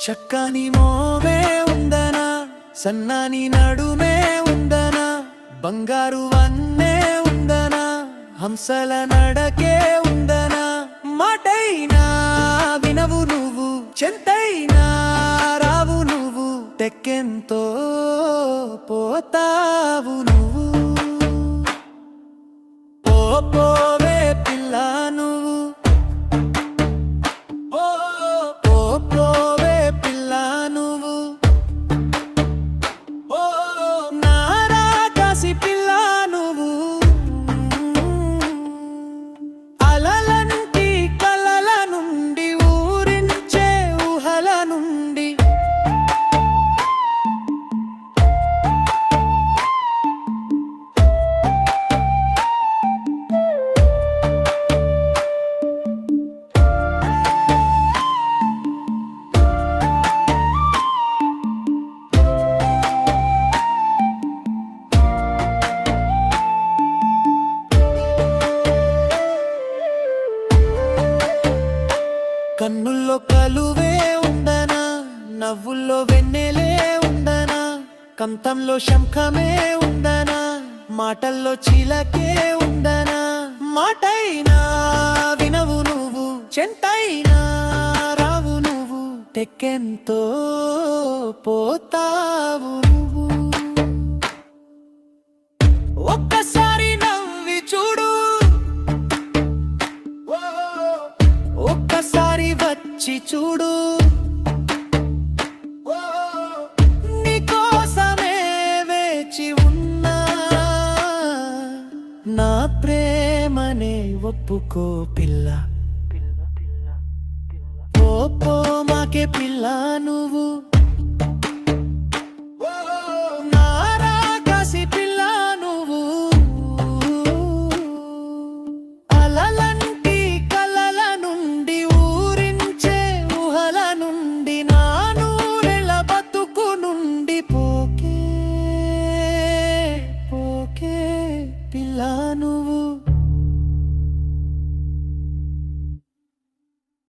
చక్కని మోమే ఉందనా, సన్నాని నడుమే ఉందనా, బంగారు వన్నే ఉందనా, హంసల నడకే ఉందనా, మాటైనా వినవు నువ్వు, చెంతైనా రావు నువ్వు, తెక్కెంతో పోతావు నువ్వు. పోవే పిల్ల నువ్వు, పోవే పిల్ల నువ్వు, నారా కాసి పిల్ల నువ్వు. అలలంటి కలల నుండి, ఊరించే ఊహల నుండి, కన్నుల్లో కలువే ఉందనా, నవ్వుల్లో వెన్నెలే ఉందనా, కంఠంలో శంఖమే ఉందనా, మాటల్లో చిలకే ఉందనా, మాటైనా వినవు నువ్వు, చెంతైనా రావు నువ్వు, తెక్కెంతో పోతావు నువ్వు. ఒక్కసారి నవ్వి చూడు, ఒక్కసారి వచ్చి చూడు, నీకోసమే వేచి ఉన్నా, నా ప్రేమనే ఒప్పుకో పిల్ల. పో మాకే పిల్ల నువ్వు.